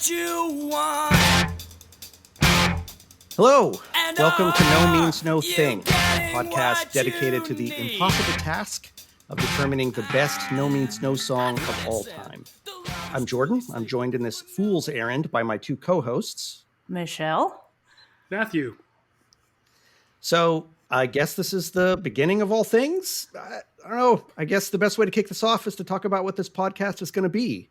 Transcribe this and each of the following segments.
what you want. Hello, And welcome to No Means No you Thing, a getting podcast what dedicated you to the need. impossible task of determining the best No Means No song of all time. I'm Jordan. I'm joined in this fool's errand by my two co-hosts. Michelle? Matthew. So I guess this is the beginning of all things. I don't know. I guess the best way to kick this off is to talk about what this podcast is going to be.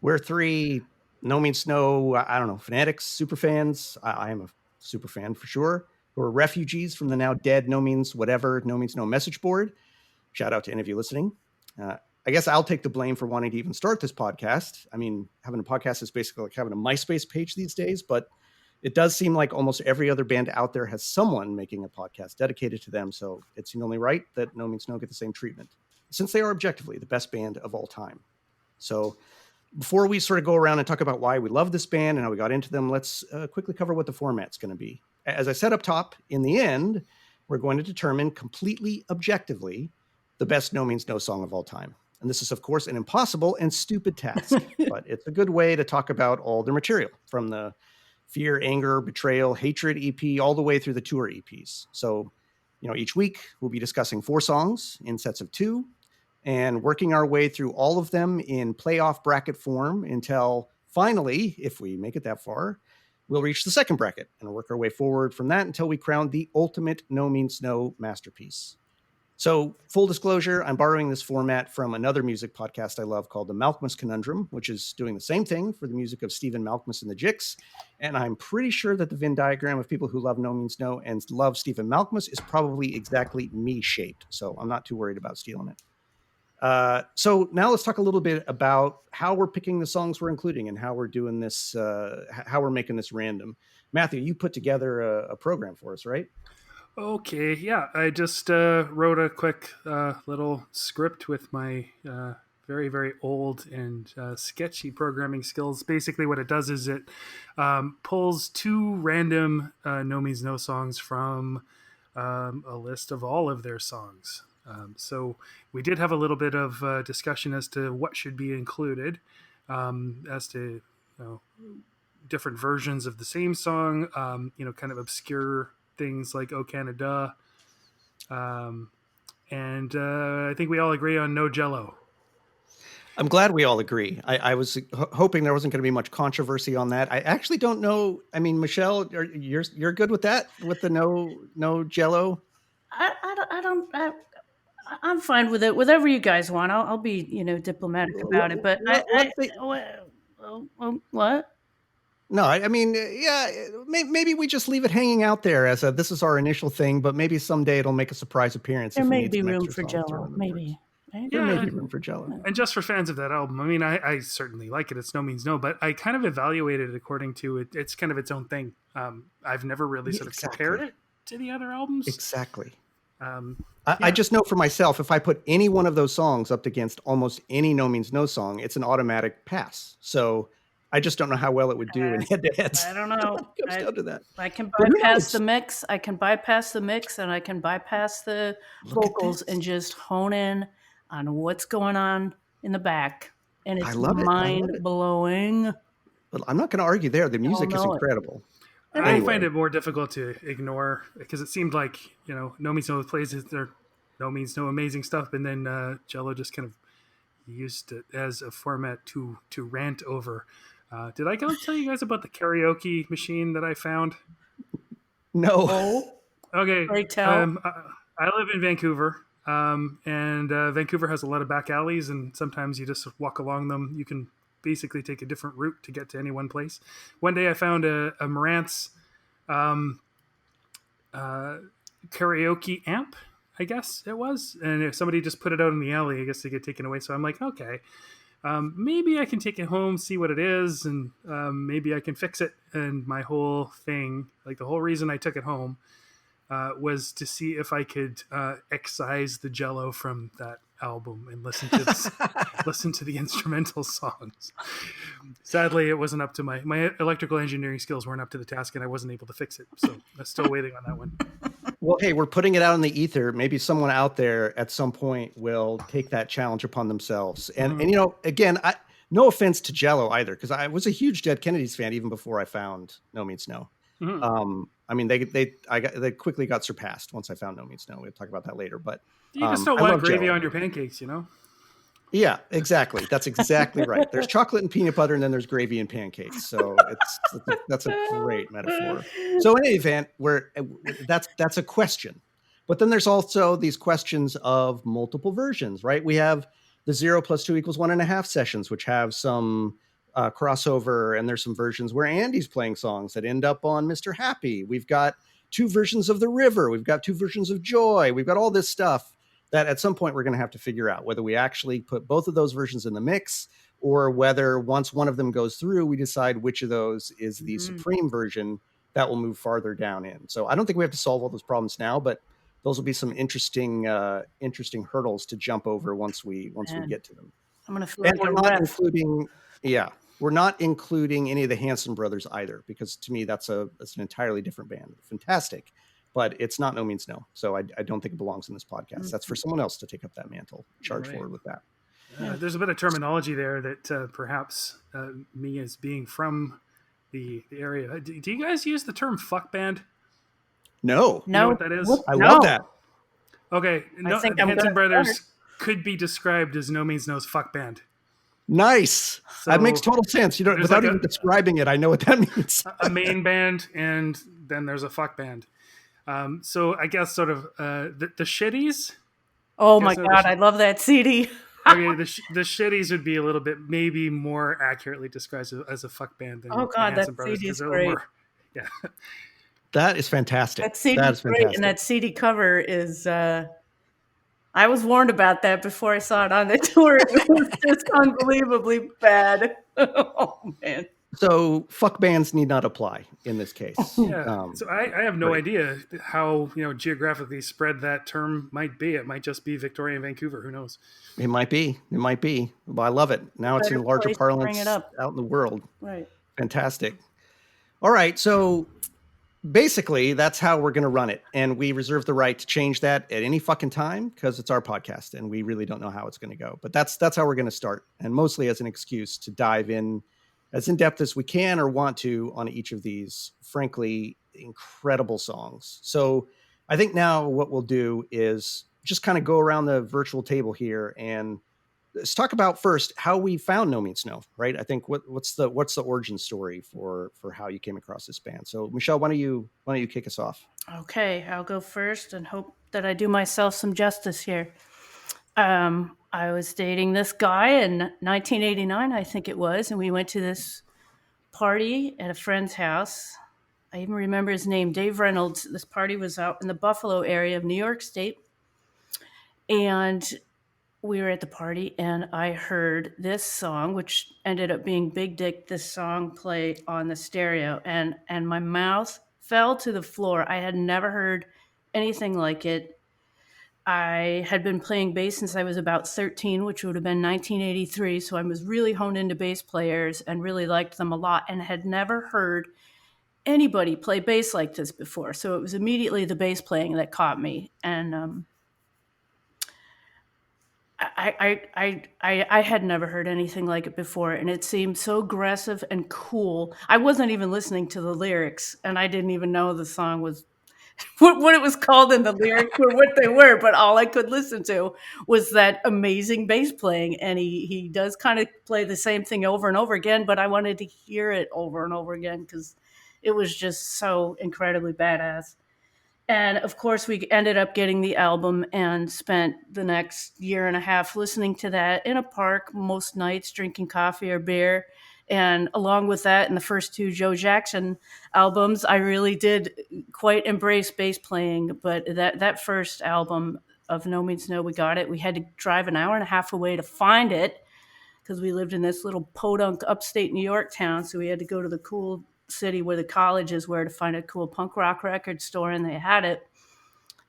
We're three No Means No, I don't know, fanatics, super fans. I am a super fan for sure. Who are refugees from the now dead No Means Whatever, No Means No message board. Shout out to any of you listening. I guess I'll take the blame for wanting to even start this podcast. I mean, having a podcast is basically like having a MySpace page these days, but it does seem like almost every other band out there has someone making a podcast dedicated to them. So it seemed only right that No Means No get the same treatment, since they are objectively the best band of all time. So before we sort of go around and talk about why we love this band and how we got into them, let's quickly cover what the format's going to be. As I said up top, in the end, we're going to determine completely objectively the best No Means No song of all time. And this is, of course, an impossible and stupid task, but it's a good way to talk about all their material, from the Fear, Anger, Betrayal, Hatred EP, all the way through the tour EPs. So, each week we'll be discussing 4 songs in sets of 2 and working our way through all of them in playoff bracket form until finally, if we make it that far, we'll reach the second bracket and work our way forward from that until we crown the ultimate No Means No masterpiece. So, full disclosure, I'm borrowing this format from another music podcast I love called The Malkmus Conundrum, which is doing the same thing for the music of Stephen Malkmus and the Jicks. And I'm pretty sure that the Venn diagram of people who love No Means No and love Stephen Malkmus is probably exactly me-shaped. So I'm not too worried about stealing it. So now let's talk a little bit about how we're picking the songs we're including and how we're doing this, how we're making this random. Matthew, you put together a program for us, right? Okay, yeah, I just wrote a quick little script with my very, very old and sketchy programming skills. Basically, what it does is it pulls 2 random No Means No songs from a list of all of their songs. So we did have a little bit of discussion as to what should be included, as to different versions of the same song, kind of obscure things like "Oh Canada," and I think we all agree on "No Jello." I'm glad we all agree. I was hoping there wasn't going to be much controversy on that. I actually don't know. I mean, Michelle, you're good with that, with the no Jello? I'm fine with it. Whatever you guys want. I'll be, diplomatic about it. But what? No, I mean, yeah, maybe we just leave it hanging out there as this is our initial thing, but maybe someday it'll make a surprise appearance. There may be room for Jello, maybe. There may be room for Jello. And just for fans of that album, I mean, I certainly like it. It's No Means No, but I kind of evaluated it according to it. It's kind of its own thing. I've never really sort of compared it to the other albums. Exactly. I just know for myself, if I put any one of those songs up against almost any No Means No song, it's an automatic pass. So I just don't know how well it would do in head-to-heads. I don't know. It comes down to that. I can bypass the mix. I can bypass the mix, and I can bypass the vocals and just hone in on what's going on in the back. And it's mind-blowing. But I'm not going to argue there. The music is incredible. I find it more difficult to ignore because it seemed like, No Means No plays their No Means No amazing stuff, and then Jello just kind of used it as a format to rant over. Did I tell you guys about the karaoke machine that I found? No. Okay. Great tell. I live in Vancouver, and Vancouver has a lot of back alleys, and sometimes you just walk along them. You can basically take a different route to get to any one place. One day I found a Marantz karaoke amp, I guess it was, and if somebody just put it out in the alley, I guess they get taken away. So I'm like, okay, maybe I can take it home, see what it is, and maybe I can fix it. And my whole thing, like the whole reason I took it home, was to see if I could excise the Jello from that album and listen to the instrumental songs. Sadly, it wasn't up to my electrical engineering skills weren't up to the task, and I wasn't able to fix it. So I'm still waiting on that one. Well, hey, we're putting it out in the ether. Maybe someone out there at some point will take that challenge upon themselves. And again, no offense to Jello either, because I was a huge Dead Kennedys fan even before I found No Means No. Mm-hmm. I mean, they quickly got surpassed once I found No Means No. We'll talk about that later, but You just don't I want love gravy Jello. on your pancakes, you know? Yeah, exactly. That's exactly right. There's chocolate and peanut butter, and then there's gravy and pancakes. So that's a great metaphor. So in any event, that's a question, but then there's also these questions of multiple versions, right? We have the 0 + 2 = 1.5 sessions, which have some crossover, and there's some versions where Andy's playing songs that end up on Mr. Happy. We've got 2 versions of The River. We've got 2 versions of Joy. We've got all this stuff that at some point we're going to have to figure out whether we actually put both of those versions in the mix, or whether once one of them goes through, we decide which of those is the supreme version that will move farther down in. So I don't think we have to solve all those problems now, but those will be some interesting hurdles to jump over once we get to them. I'm gonna feel And like a ref. we're not including any of the Hanson brothers either, because to me that's an entirely different band. Fantastic, but it's not No Means No. So I don't think it belongs in this podcast. That's for someone else to take up that mantle, charge forward with that. There's a bit of terminology there that perhaps me as being from the area. Do you guys use the term fuck band? No. You know what that is? I love that. Okay. No, the Hanson Brothers could be described as No Means No's fuck band. Nice. So that makes total sense. You don't, without even describing it, I know what that means. A main band, and then there's a fuck band. So I guess sort of the Shitties. Oh my God, I love that CD. Okay, the Shitties would be a little bit maybe more accurately described as a fuck band than the Hanson Brothers. CD's great. Yeah. That is fantastic. That CD's great, and that CD cover is. I was warned about that before I saw it on the tour. It was just unbelievably bad. Oh man. So fuck bands need not apply in this case. Yeah. So I have no idea how geographically spread that term might be. It might just be Victoria and Vancouver. Who knows? It might be. Well, I love it. Now it's in larger parlance out in the world. Right. Fantastic. All right. So basically, that's how we're going to run it. And we reserve the right to change that at any fucking time, because it's our podcast and we really don't know how it's going to go. But that's how we're going to start. And mostly as an excuse to dive in as in-depth as we can or want to on each of these, frankly, incredible songs. So I think now what we'll do is just kind of go around the virtual table here and let's talk about first how we found No Means No, right? I think what's the origin story for how you came across this band. So Michelle, why don't you kick us off? Okay, I'll go first and hope that I do myself some justice here. I was dating this guy in 1989, I think it was, and we went to this party at a friend's house. I even remember his name, Dave Reynolds. This party was out in the Buffalo area of New York State. And we were at the party, and I heard this song, which ended up being Big Dick, this song play on the stereo, and my mouth fell to the floor. I had never heard anything like it. I had been playing bass since I was about 13, which would have been 1983, so I was really honed into bass players and really liked them a lot, and had never heard anybody play bass like this before. So it was immediately the bass playing that caught me, and I had never heard anything like it before, and it seemed so aggressive and cool. I wasn't even listening to the lyrics, and I didn't even know the song was what it was called in the lyrics or what they were, but all I could listen to was that amazing bass playing, and he does kind of play the same thing over and over again, but I wanted to hear it over and over again because it was just so incredibly badass. And of course, we ended up getting the album and spent the next year and a half listening to that in a park most nights, drinking coffee or beer. And along with that, and the first 2 Joe Jackson albums, I really did quite embrace bass playing. But that first album of No Means No, we got it. We had to drive an hour and a half away to find it because we lived in this little podunk upstate New York town. So we had to go to the cool city where the colleges were to find a cool punk rock record store, and they had it.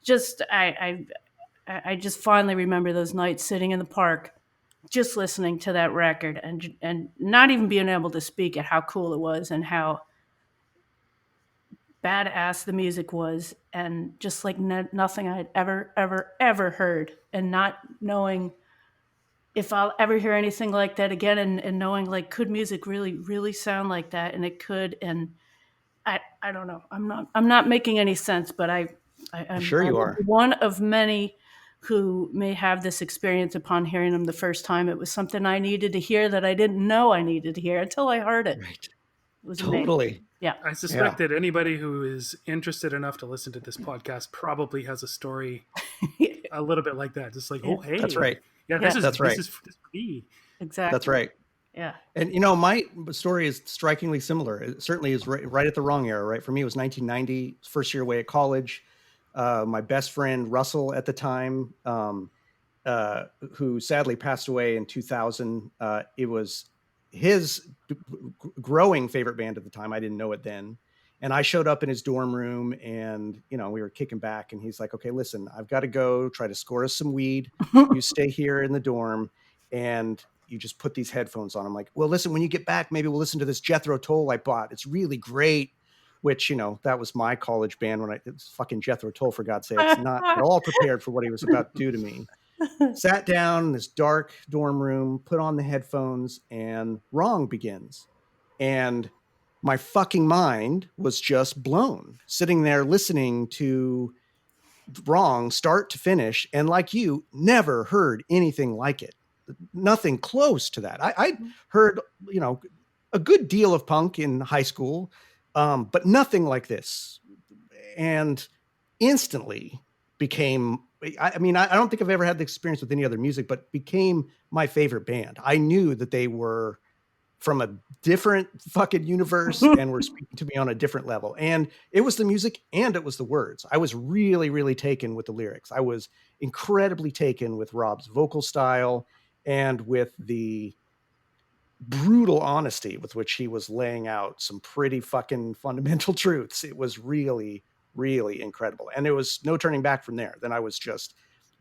Just I just finally remember those nights sitting in the park just listening to that record and not even being able to speak at how cool it was and how badass the music was, and just like nothing I'd ever heard, and not knowing if I'll ever hear anything like that again, and knowing like, could music really sound like that? And it could. And I don't know. I'm not making any sense, but Sure I'm you are. one of many who may have this experience upon hearing them the first time. It was something I needed to hear that I didn't know I needed to hear until I heard it. Right. It was amazing. Totally. Yeah. I Yeah. suspect that anybody who is interested enough to listen to this podcast probably has a story a little bit like that. Just like, Yeah. oh, hey, That's right. yeah, Yeah. this That's right. is for me. Exactly. That's right. Yeah. And my story is strikingly similar. It certainly is right at the wrong era. Right, for me, it was 1990, first year away at college. My best friend Russell at the time, who sadly passed away in 2000. It was his growing favorite band at the time. I didn't know it then. And I showed up in his dorm room, and we were kicking back, and he's like, "Okay, listen, I've got to go try to score us some weed. You stay here in the dorm, and you just put these headphones on." I'm like, "Well, listen, when you get back, maybe we'll listen to this Jethro Tull I bought. It's really great." Which, that was my college band when it's fucking Jethro Tull, for God's sakes, not at all prepared for what he was about to do to me. Sat down in this dark dorm room, put on the headphones, and Wrong begins. And my fucking mind was just blown, sitting there listening to Wrong start to finish. And like you, never heard anything like it. Nothing close to that. I heard, a good deal of punk in high school, but nothing like this. And instantly became, I mean, I don't think I've ever had the experience with any other music, but became my favorite band. I knew that they were from a different fucking universe and were speaking to me on a different level. And it was the music and it was the words. I was really, really taken with the lyrics. I was incredibly taken with Rob's vocal style and with the brutal honesty with which he was laying out some pretty fucking fundamental truths. It was really, really incredible. And there was no turning back from there. Then I was just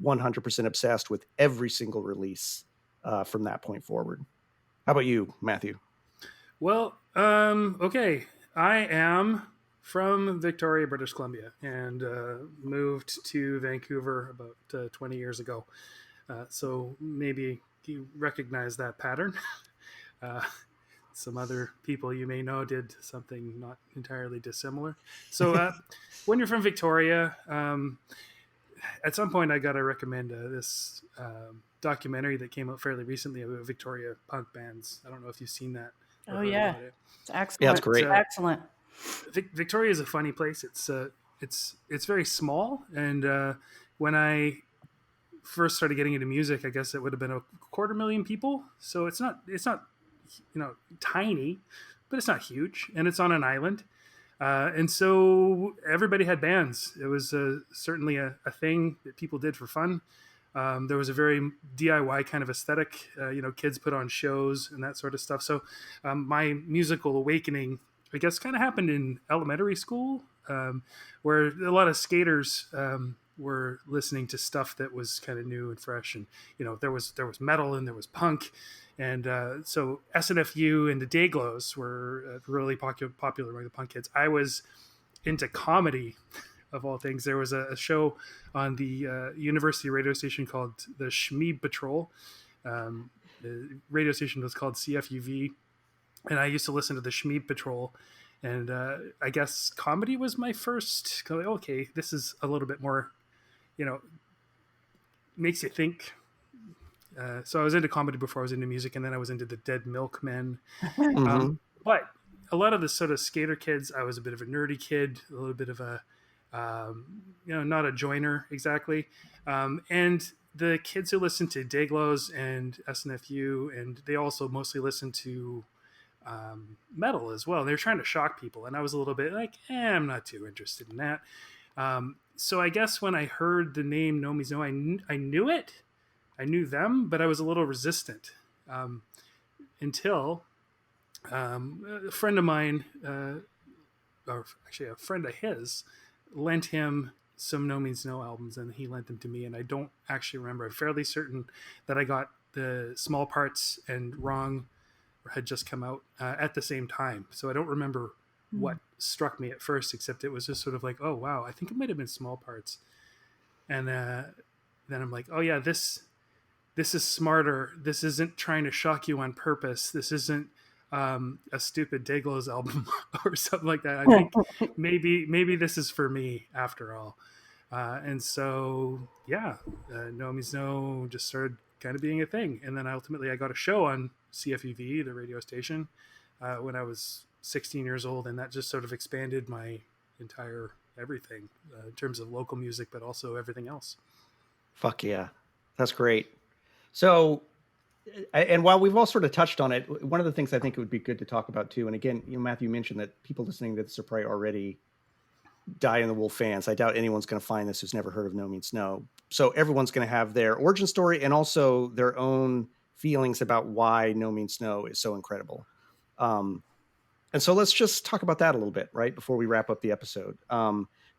100% obsessed with every single release from that point forward. How about you, Matthew? Well, okay. I am from Victoria, British Columbia, and moved to Vancouver about 20 years ago. So maybe you recognize that pattern. Some other people you may know did something not entirely dissimilar. So when you're from Victoria, at some point I got to recommend this documentary that came out fairly recently about Victoria punk bands. I don't know if you've seen that. Oh yeah, it. It's excellent. Yeah, it's great. Excellent. Victoria is a funny place. It's very small, and when I first started getting into music, I guess it would have been 250,000 people. So it's not tiny, but it's not huge, and it's on an island. And so everybody had bands. It was certainly a thing that people did for fun. There was a very DIY kind of aesthetic. Kids put on shows and that sort of stuff. So my musical awakening, I guess, kind of happened in elementary school, where a lot of skaters were listening to stuff that was kind of new and fresh. And there was metal and there was punk. And so SNFU and the Dayglows were really popular among the punk kids. I was into comedy, of all things. There was a show on the university radio station called the Schmeeb Patrol. The radio station was called CFUV. And I used to listen to the Schmeeb Patrol. And I guess comedy was my first, okay, this is a little bit more, makes you think. So I was into comedy before I was into music, and then I was into the Dead Milkmen. Mm-hmm. But a lot of the sort of skater kids, I was a bit of a nerdy kid, a little bit of a, not a joiner exactly. And the kids who listened to Dayglows and SNFU, and they also mostly listened to metal as well. They were trying to shock people, and I was a little bit like, I'm not too interested in that. So I guess when I heard the name No Means No, I knew it. I knew them, but I was a little resistant until a friend of mine, or actually a friend of his, lent him some No Means No albums, and he lent them to me. And I don't actually remember. I'm fairly certain that I got the Small Parts and Wrong had just come out at the same time. So I don't remember what struck me at first, except it was just sort of like, oh, wow, I think it might have been Small Parts. And then I'm like, oh, yeah, this this is smarter. This isn't trying to shock you on purpose. This isn't a stupid Dayglows album or something like that. I think maybe this is for me after all. And so, yeah, No Means No just started kind of being a thing. And then ultimately I got a show on CFUV, the radio station, when I was 16 years old. And that just sort of expanded my entire everything in terms of local music, but also everything else. Fuck yeah. That's great. So, and while we've all sort of touched on it, one of the things I think it would be good to talk about too, and again, Matthew mentioned that people listening to this are probably already Die in the Wool fans. I doubt anyone's going to find this who's never heard of No Means No. So everyone's going to have their origin story and also their own feelings about why No Means No is so incredible. And so let's just talk about that a little bit, right, before we wrap up the episode.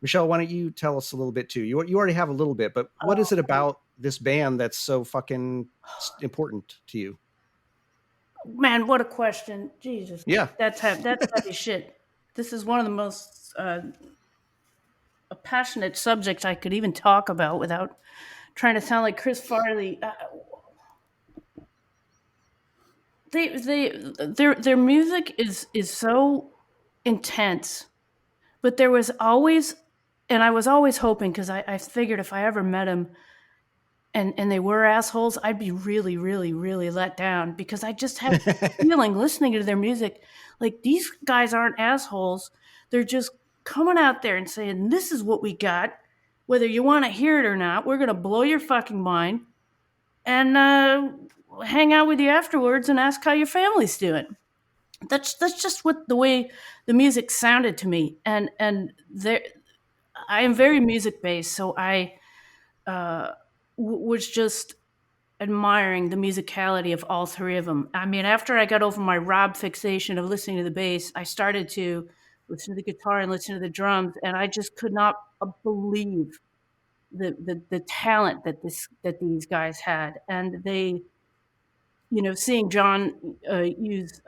Michelle, why don't you tell us a little bit too? You already have a little bit, but what is it about this band that's so fucking important to you? Man, what a question. Jesus. Yeah. That's heavy shit. This is one of the most passionate subjects I could even talk about without trying to sound like Chris Farley. Their music is so intense, but there was always, and I was always hoping, because I figured if I ever met him and they were assholes, I'd be really, really, really let down, because I just have a feeling listening to their music, like, these guys aren't assholes. They're just coming out there and saying, this is what we got. Whether you want to hear it or not, we're going to blow your fucking mind and hang out with you afterwards and ask how your family's doing. That's just what the way the music sounded to me. And there, I am very music based, so I was just admiring the musicality of all three of them. I mean, after I got over my Rob fixation of listening to the bass, I started to listen to the guitar and listen to the drums, and I just could not believe the talent that these guys had. And they, seeing John use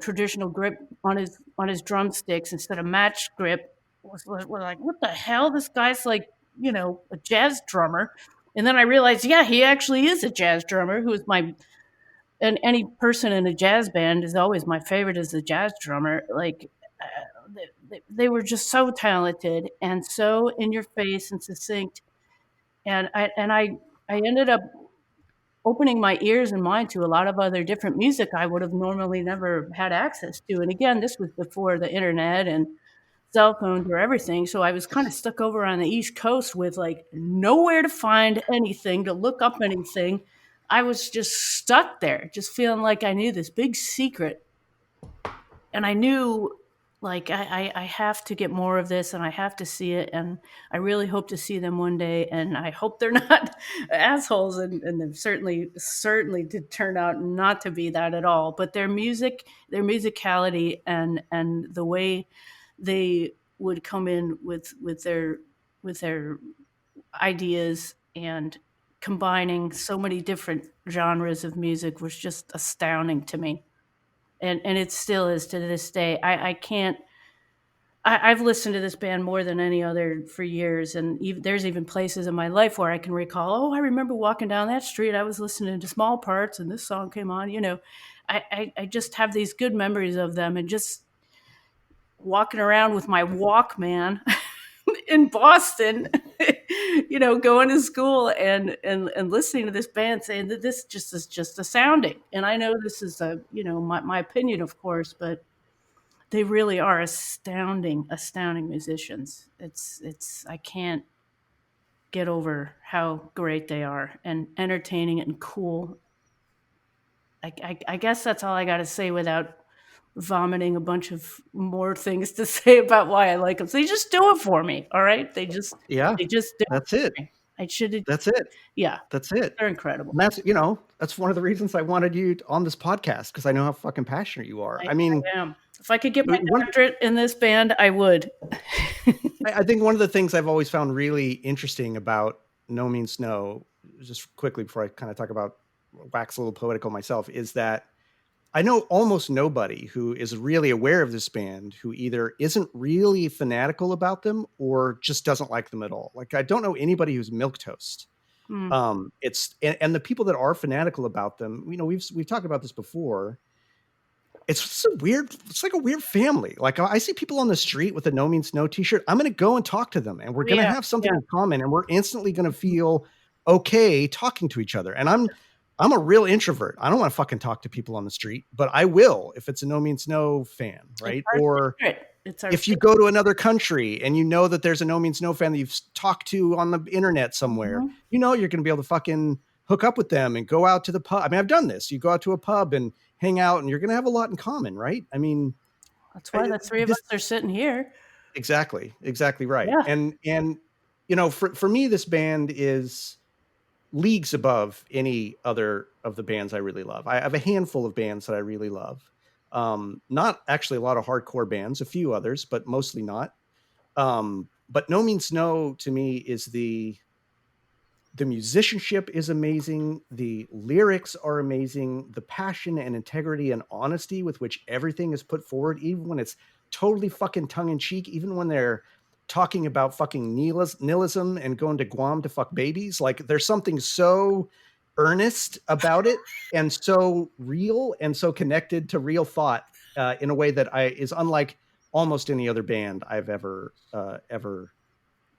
traditional grip on his drumsticks instead of match grip was like, what the hell? This guy's like, a jazz drummer. And then I realized, yeah, he actually is a jazz drummer, who is and any person in a jazz band is always my favorite as a jazz drummer. Like, they were just so talented and so in your face and succinct. And I ended up opening my ears and mind to a lot of other different music I would have normally never had access to. And again, this was before the internet and cell phones or everything. So I was kind of stuck over on the East Coast with like nowhere to find anything, to look up anything. I was just stuck there, just feeling like I knew this big secret. And I knew, like, I have to get more of this and I have to see it. And I really hope to see them one day. And I hope they're not assholes. And they've certainly did turn out not to be that at all. But their music, their musicality, and the way they would come in with their ideas and combining so many different genres of music was just astounding to me. And it still is to this day. I've listened to this band more than any other for years, and there's even places in my life where I can recall, oh, I remember walking down that street, I was listening to Small Parts and this song came on. I just have these good memories of them, and just walking around with my Walkman in Boston, going to school and listening to this band, saying that this just is just astounding. And I know this is my opinion, of course, but they really are astounding musicians. I can't get over how great they are, and entertaining and cool. I guess that's all I got to say without vomiting a bunch of more things to say about why I like them. So they just do it for me. All right. They just do That's it. I should have. That's it. Yeah. That's it. They're incredible. And that's one of the reasons I wanted you on this podcast, because I know how fucking passionate you are. I am. If I could get my doctorate in this band, I would. I think one of the things I've always found really interesting about No Means No, just quickly before I kind of talk about wax a little poetical myself, is that I know almost nobody who is really aware of this band who either isn't really fanatical about them or just doesn't like them at all. Like, I don't know anybody who's milquetoast. It's and the people that are fanatical about them, we've talked about this before. It's just it's like a weird family. Like I see people on the street with a No Means No t-shirt. I'm going to go and talk to them and we're going to Yeah, have something yeah. in common and we're instantly going to feel okay talking to each other. And I'm a real introvert. I don't want to fucking talk to people on the street, but I will if it's a No Means No fan, right? It's our Or secret. It's our if you secret. go to another country and you know that there's a No Means No fan that you've talked to on the internet somewhere, Mhm. you're going to be able to fucking hook up with them and go out to the pub. I mean, I've done this. You go out to a pub and hang out and you're going to have a lot in common, right? I mean, That's why the three of us are sitting here. exactly right. Yeah. And for me, this band is leagues above any other of the bands I really love. I have a handful of bands that I really love. Not actually a lot of hardcore bands, a few others, but mostly not. But No Means No to me is the musicianship is amazing. The lyrics are amazing. The passion and integrity and honesty with which everything is put forward, even when it's totally fucking tongue in cheek, even when they're talking about fucking nihilism and going to Guam to fuck babies. Like there's something so earnest about it and so real and so connected to real thought in a way that is unlike almost any other band I've ever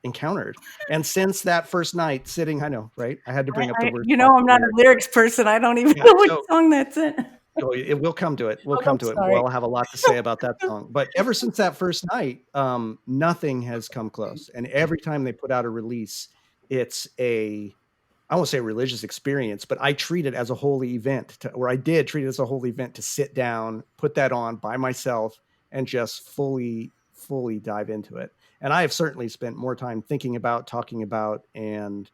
encountered. And since that first night sitting, I know, right? I had to bring up the word. I'm not a lyrics person. I don't even know which song that's in. We'll come to it. We'll Oh, come I'm to it. sorry. We'll have a lot to say about that song. But ever since that first night, nothing has come close. And every time they put out a release, it's I won't say a religious experience, but I treat it as a holy event, I did treat it as a holy event to sit down, put that on by myself, and just fully dive into it. And I have certainly spent more time thinking about, talking about, and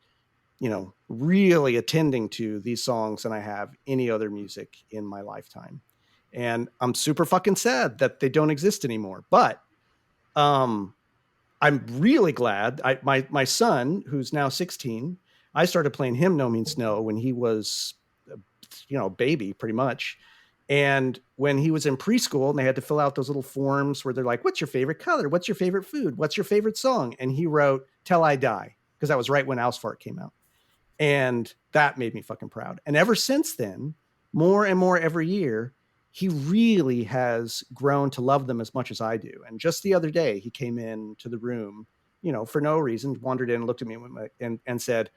really attending to these songs than I have any other music in my lifetime. And I'm super fucking sad that they don't exist anymore. But I'm really glad. My son, who's now 16, I started playing him No Means No when he was, baby, pretty much. And when he was in preschool and they had to fill out those little forms where they're like, what's your favorite color? What's your favorite food? What's your favorite song? And he wrote Till I Die, because that was right when Ausfart came out. And that made me fucking proud. And ever since then, more and more every year, he really has grown to love them as much as I do. And just the other day, he came in to the room, for no reason, wandered in, looked at me and said,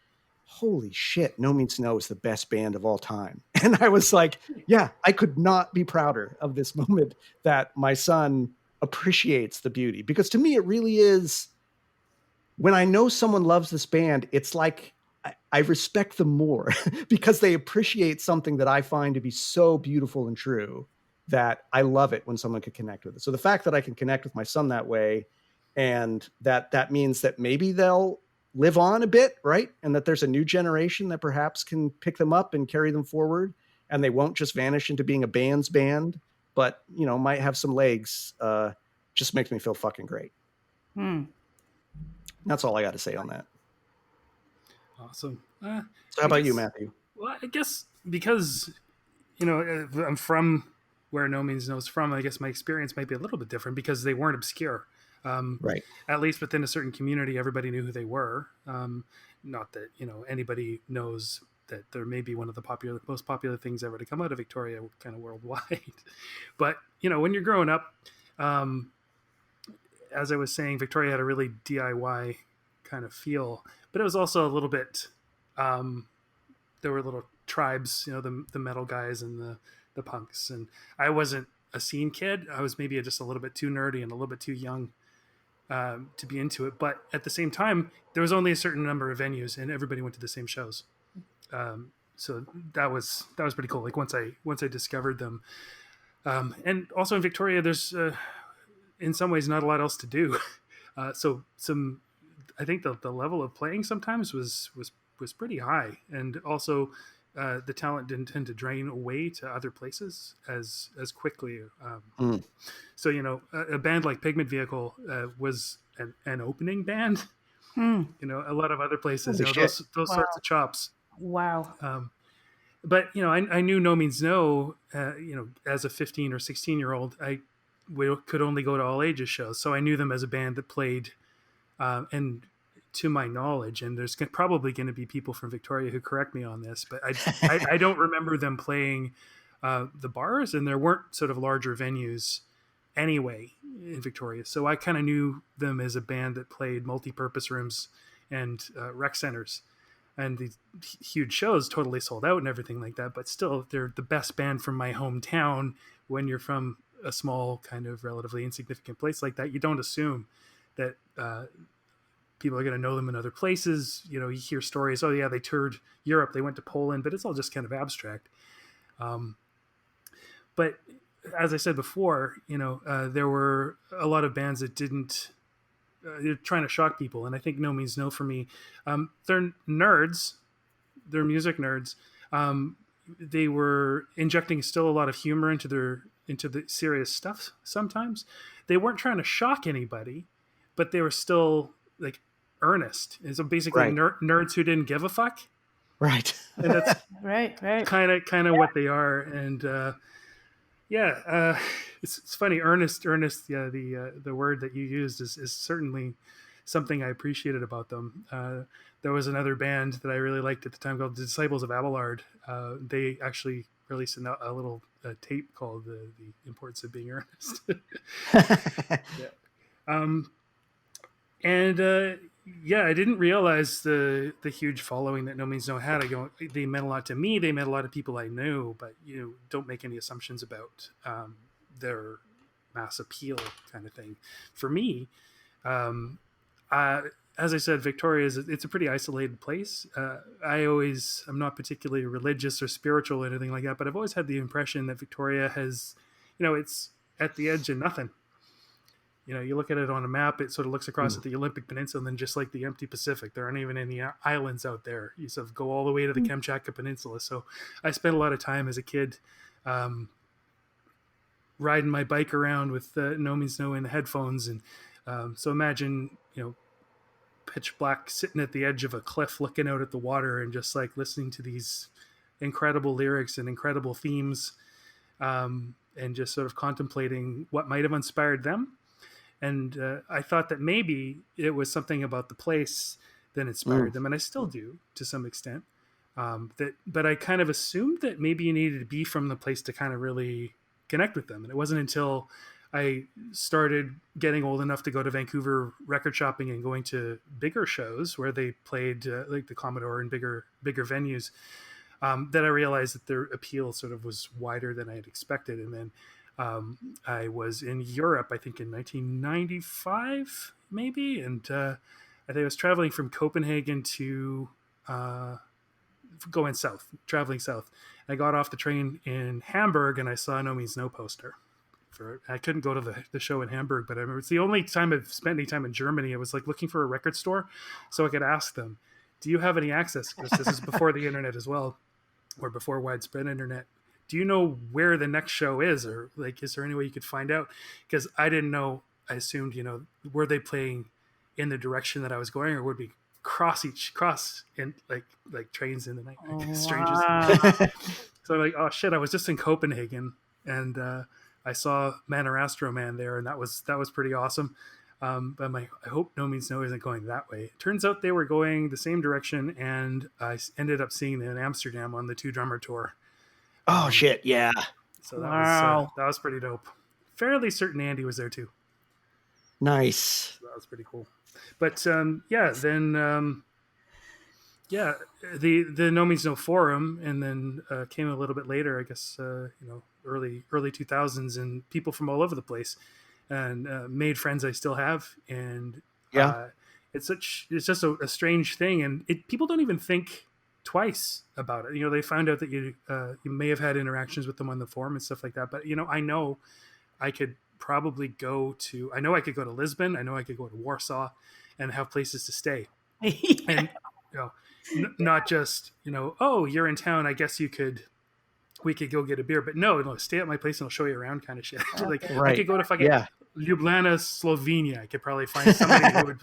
holy shit, No Means No is the best band of all time. And I was like, yeah, I could not be prouder of this moment that my son appreciates the beauty. Because to me, it really is, when I know someone loves this band, it's like I respect them more because they appreciate something that I find to be so beautiful and true that I love it when someone can connect with it. So the fact that I can connect with my son that way, and that means that maybe they'll live on a bit, right? And that there's a new generation that perhaps can pick them up and carry them forward, and they won't just vanish into being a band's band, but might have some legs. Just makes me feel fucking great. That's all I got to say on that. Awesome. So how about you, Matthew? Well, I guess because I'm from where No Means No is from, I guess my experience might be a little bit different because they weren't obscure. Right. At least within a certain community, everybody knew who they were. Not that anybody knows that they're maybe one of the most popular things ever to come out of Victoria, kind of worldwide. But when you're growing up, as I was saying, Victoria had a really DIY kind of feel, but it was also a little bit. There were little tribes, the metal guys and the punks, and I wasn't a scene kid. I was maybe just a little bit too nerdy and a little bit too young to be into it. But at the same time, there was only a certain number of venues, and everybody went to the same shows. So that was pretty cool. Like once I discovered them, and also in Victoria, there's in some ways not a lot else to do. So I think the level of playing sometimes was pretty high, and also the talent didn't tend to drain away to other places as quickly. So a band like Pigment Vehicle was an opening band. A lot of other places, those sorts of chops. Wow. But I knew No Means No. As a 15 or 16-year-old, we could only go to all ages shows, so I knew them as a band that played and to my knowledge, and there's probably going to be people from Victoria who correct me on this, but I don't remember them playing the bars, and there weren't sort of larger venues anyway in Victoria. So I kind of knew them as a band that played multi-purpose rooms and rec centers, and these huge shows totally sold out and everything like that. But still, they're the best band from my hometown. When you're from a small kind of relatively insignificant place like that, you don't assume that people are going to know them in other places. You hear stories, oh yeah, they toured Europe, they went to Poland, but it's all just kind of abstract. But as I said before, there were a lot of bands that didn't, they're trying to shock people. And I think No Means No for me, they're nerds, they're music nerds. They were injecting still a lot of humor into the serious stuff. Sometimes they weren't trying to shock anybody, but they were still like earnest. And so basically nerds who didn't give a fuck. Right. And that's right. kind of what they are. And it's funny. Earnest. Yeah, the word that you used is certainly something I appreciated about them. There was another band that I really liked at the time called the Disciples of Abelard. They actually released a little tape called the Importance of Being Earnest. I didn't realize the huge following that No Means No had. They meant a lot to me. They meant a lot of people I knew, but don't make any assumptions about their mass appeal kind of thing. For me, as I said, Victoria it's a pretty isolated place. I'm not particularly religious or spiritual or anything like that, but I've always had the impression that Victoria has, it's at the edge of nothing. You look at it on a map, it sort of looks across at the Olympic Peninsula, and then just like the empty Pacific, there aren't even any islands out there. You sort of go all the way to the Kamchatka Peninsula. So I spent a lot of time as a kid riding my bike around with No Means No in the headphones. And so imagine, pitch black, sitting at the edge of a cliff, looking out at the water and just like listening to these incredible lyrics and incredible themes, and just sort of contemplating what might have inspired them. And I thought that maybe it was something about the place that inspired them, and I still do to some extent. But I kind of assumed that maybe you needed to be from the place to kind of really connect with them. And it wasn't until I started getting old enough to go to Vancouver record shopping and going to bigger shows where they played like the Commodore and bigger venues, that I realized that their appeal sort of was wider than I had expected. And then I was in Europe, I think in 1995, maybe. And I think I was traveling from Copenhagen to traveling south. I got off the train in Hamburg and I saw No Means No poster. I couldn't go to the show in Hamburg, but I remember it's the only time I've spent any time in Germany. I was like looking for a record store so I could ask them, do you have any access? Because this is before the internet as well, or before widespread internet. Do you know where the next show is? Or like, is there any way you could find out? Because I didn't know. I assumed, were they playing in the direction that I was going, or would we cross in like trains in the night, like strangers. Wow. So I'm like, oh shit, I was just in Copenhagen and I saw Man or Astro Man there, and that was pretty awesome. But I hope No Means No isn't going that way. It turns out they were going the same direction, and I ended up seeing them in Amsterdam on the 2-drummer tour. Oh shit, yeah. So that was pretty dope. Fairly certain Andy was there too. Nice. So that was pretty cool. But the No Means No forum, and then came a little bit later, I guess, early 2000s, and people from all over the place, and made friends I still have, and it's just a strange thing, and people don't even think twice about it. They found out that you may have had interactions with them on the forum and stuff like that, but I know I could probably go to Lisbon, I know I could go to Warsaw and have places to stay. And not just oh, you're in town, I guess we could go get a beer, but no, stay at my place and I'll show you around kind of shit. Like right. I could go to fucking Ljubljana, Slovenia. I could probably find somebody who would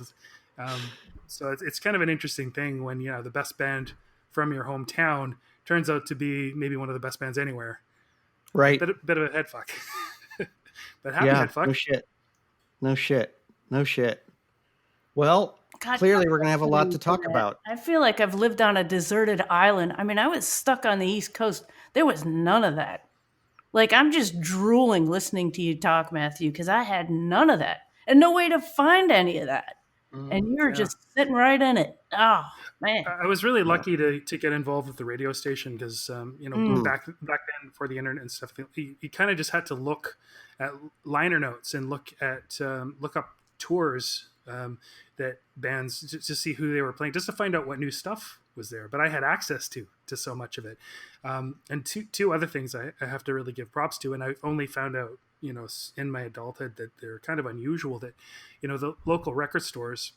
so it's kind of an interesting thing when the best band from your hometown turns out to be maybe one of the best bands anywhere. Right. Bit of a head fuck. But happy head fuck. No shit. Well, God, clearly we're going to have a lot to talk about. I feel like I've lived on a deserted island. I mean, I was stuck on the East Coast. There was none of that. Like, I'm just drooling listening to you talk, Matthew, because I had none of that and no way to find any of that. And you're just sitting right in it. Oh, man. I was really lucky to get involved with the radio station because, back then before the internet and stuff, you kind of just had to look at liner notes and look up tours that bands to see who they were playing, just to find out what new stuff was there. But I had access to so much of it. And two other things I have to really give props to, and I only found out, in my adulthood that they're kind of unusual, that, the local record stores,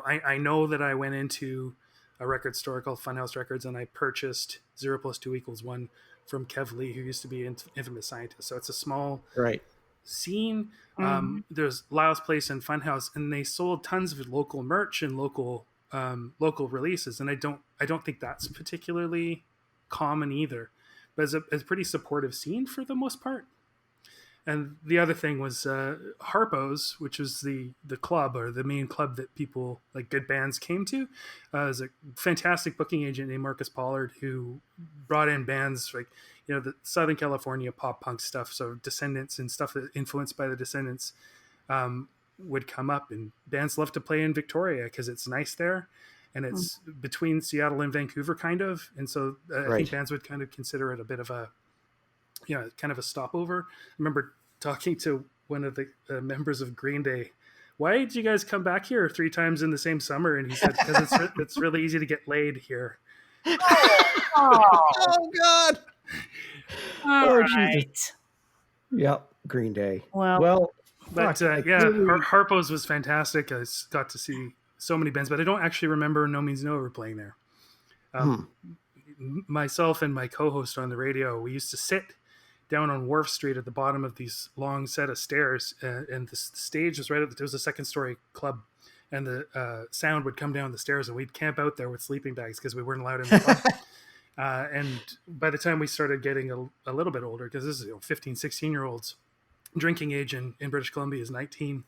I know that I went into a record store called Funhouse Records and I purchased 0 + 2 = 1 from Kev Lee, who used to be Infamous Scientist. So it's a small scene. There's Lyle's Place and Funhouse, and they sold tons of local merch and local releases. And I don't think that's particularly common either, but it's a pretty supportive scene for the most part. And the other thing was Harpo's, which was the club, or the main club that people, like good bands, came to. Is a fantastic booking agent named Marcus Pollard, who brought in bands like, the Southern California pop punk stuff. So Descendants and stuff that influenced by the Descendants would come up, and bands love to play in Victoria because it's nice there. And it's between Seattle and Vancouver, kind of. And so I think bands would kind of consider it a bit of a, kind of a stopover. I remember talking to one of the members of Green Day. Why did you guys come back here 3 times in the same summer? And he said, because it's really easy to get laid here. Oh God. All Jesus. Yep. Green Day. Well, but Harpo's was fantastic. I got to see so many bands, but I don't actually remember No Means No ever playing there. Myself and my co-host on the radio, we used to sit down on Wharf Street at the bottom of these long set of stairs, and the stage was right there was a second story club, and the sound would come down the stairs, and we'd camp out there with sleeping bags because we weren't allowed in the club. And by the time we started getting a little bit older, because this is 15, 16-year-olds, drinking age in British Columbia is 19,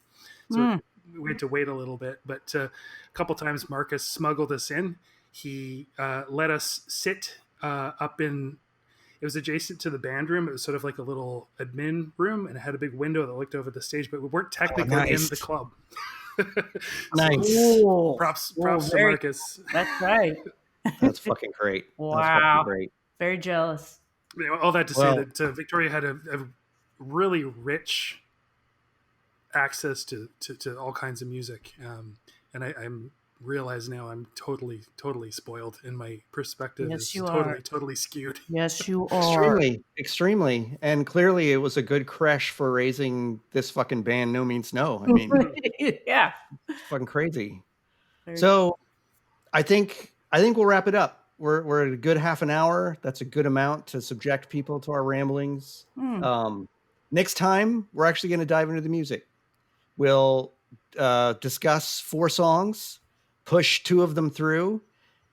so we had to wait a little bit. But a couple times Marcus smuggled us in. He let us sit up in, it was adjacent to the band room. It was sort of like a little admin room, and it had a big window that looked over the stage, but we weren't technically in the club. Nice. Ooh. Props to Marcus. That's right. That's fucking great. Wow. That's fucking great. Very jealous. All that to say that Victoria had a really rich access to all kinds of music. And I'm realize now I'm totally spoiled, and my perspective is totally skewed. Yes, you are. Extremely. And clearly it was a good crash for raising this fucking band, No Means No. I mean, yeah. It's fucking crazy. So I think we'll wrap it up. We're at a good half an hour. That's a good amount to subject people to our ramblings. Next time, we're actually going to dive into the music. We'll discuss 4 songs, push 2 of them through,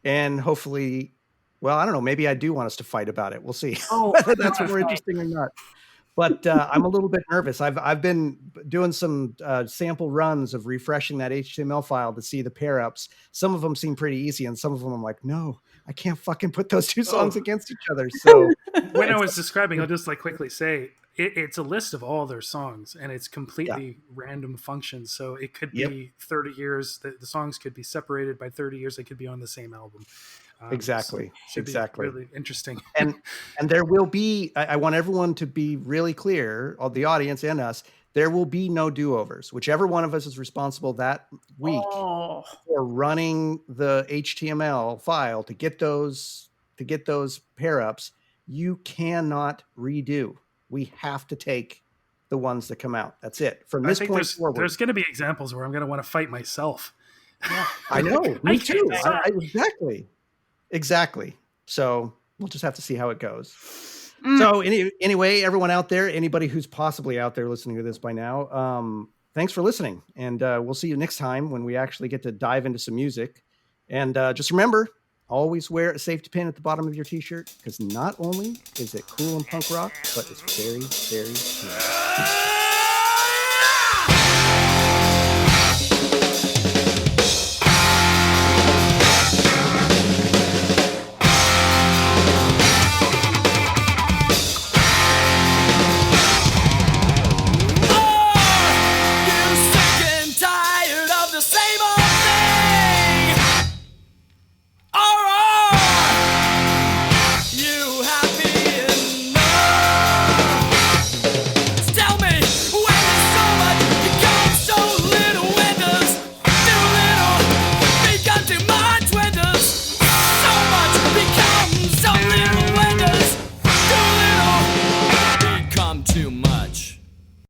and hopefully, well, I don't know, maybe I do want us to fight about it. We'll see whether that's more interesting or not. But I'm a little bit nervous. I've been doing some sample runs of refreshing that HTML file to see the pair ups. Some of them seem pretty easy, and some of them I'm like, no, I can't fucking put those 2 songs against each other. So when I was describing, I'll just quickly say it's a list of all their songs, and it's completely random functions. So it could be 30 years. The songs could be separated by 30 years. They could be on the same album. Exactly. So exactly. Really interesting. and there will be, I want everyone to be really clear, all the audience and us, there will be no do-overs. Whichever one of us is responsible that week for running the HTML file to get those pair ups, you cannot redo. We have to take the ones that come out. That's it. From this point forward. There's going to be examples where I'm going to want to fight myself. Yeah. I know. Me too. Exactly. So we'll just have to see how it goes. So anyway, everyone out there, anybody who's possibly out there listening to this by now, thanks for listening. And we'll see you next time when we actually get to dive into some music. And just remember, always wear a safety pin at the bottom of your t-shirt, because not only is it cool and punk rock, but it's very, very cool. the same old